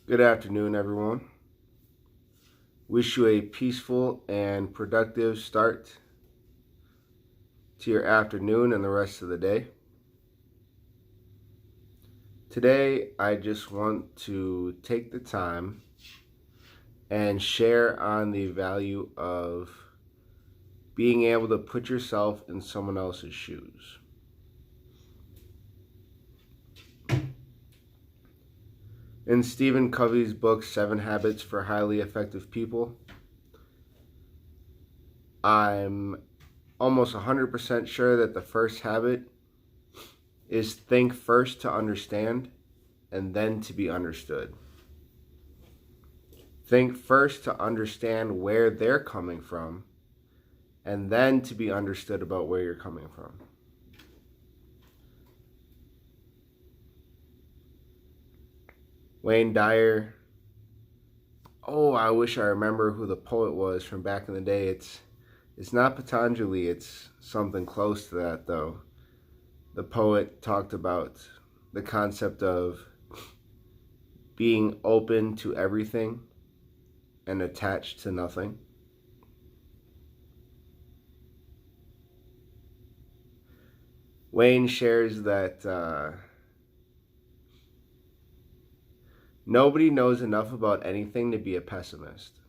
Good afternoon, everyone. Wish you a peaceful and productive start to your afternoon and the rest of the day. Today, I just want to take the time and share on the value of being able to put yourself in someone else's shoes. In Stephen Covey's book, 7 Habits for Highly Effective People, I'm almost 100% sure that the first habit is think first to understand and then to be understood. Think first to understand where they're coming from and then to be understood about where you're coming from. Wayne Dyer. Oh, I wish I remember who the poet was from back in the day. It's not Patanjali, it's something close to that though. The poet talked about the concept of being open to everything and attached to nothing. Wayne shares that nobody knows enough about anything to be a pessimist.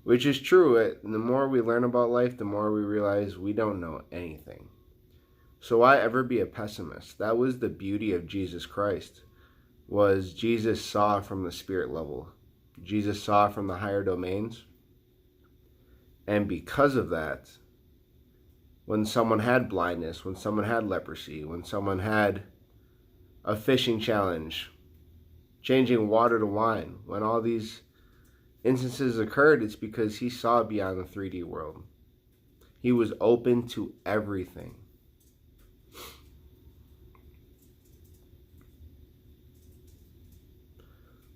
Which is true. The more we learn about life, the more we realize we don't know anything. So why ever be a pessimist? That was the beauty of Jesus Christ, was Jesus saw from the spirit level. Jesus saw from the higher domains. And because of that, when someone had blindness, when someone had leprosy, when someone had a fishing challenge, changing water to wine, when all these instances occurred, it's because he saw beyond the 3D world. He was open to everything.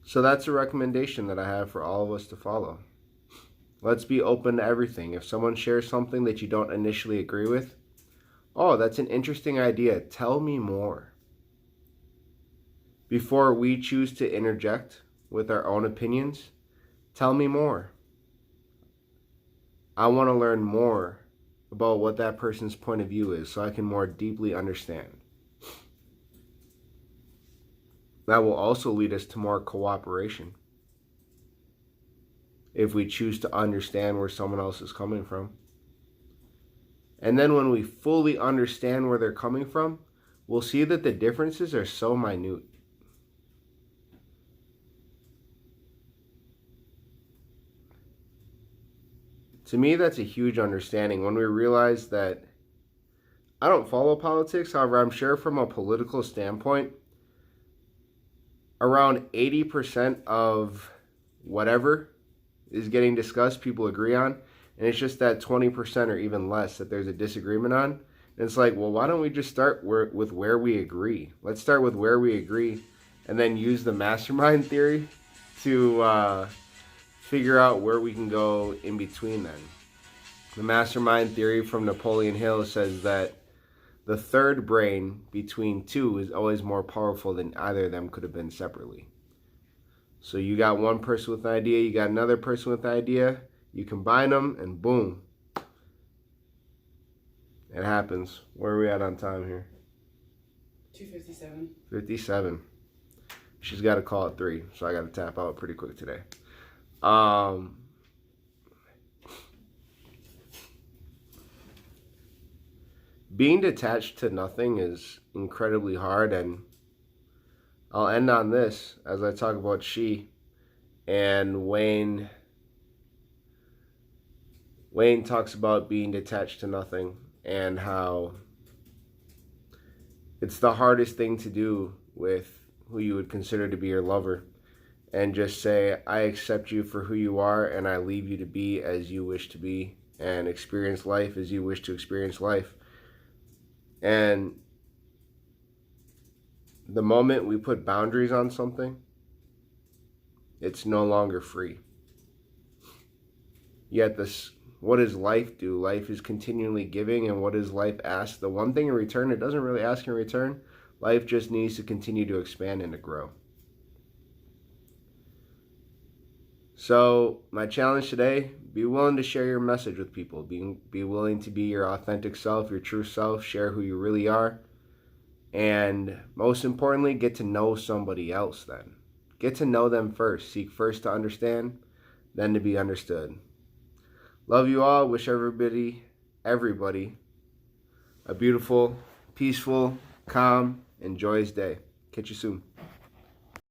So that's a recommendation that I have for all of us to follow. Let's be open to everything. If someone shares something that you don't initially agree with, oh, that's an interesting idea. Tell me more. Before we choose to interject with our own opinions, tell me more. I want to learn more about what that person's point of view is so I can more deeply understand. That will also lead us to more cooperation if we choose to understand where someone else is coming from. And then when we fully understand where they're coming from, we'll see that the differences are so minute. To me, that's a huge understanding when we realize that I don't follow politics. However, I'm sure from a political standpoint, around 80% of whatever is getting discussed, people agree on. And it's just that 20% or even less that there's a disagreement on. And it's like, well, why don't we just start with where we agree? Let's start with where we agree and then use the mastermind theory to figure out where we can go in between then. The mastermind theory from Napoleon Hill says that the third brain between two is always more powerful than either of them could have been separately. So you got one person with an idea, you got another person with an idea, you combine them, and boom. It happens. Where are we at on time here? 2:57. 57. She's got to call at 3, so I got to tap out pretty quick today. Being detached to nothing is incredibly hard, and I'll end on this as I talk about she and Wayne. Wayne talks about being detached to nothing and how it's the hardest thing to do with who you would consider to be your lover, and just say, I accept you for who you are and I leave you to be as you wish to be and experience life as you wish to experience life. And the moment we put boundaries on something, it's no longer free. Yet what does life do? Life is continually giving, and what does life ask? The one thing in return, it doesn't really ask in return. Life just needs to continue to expand and to grow. So my challenge today, be willing to share your message with people. Be willing to be your authentic self, your true self, share who you really are. And most importantly, get to know somebody else then. Get to know them first. Seek first to understand, then to be understood. Love you all. Wish everybody a beautiful, peaceful, calm, and joyous day. Catch you soon.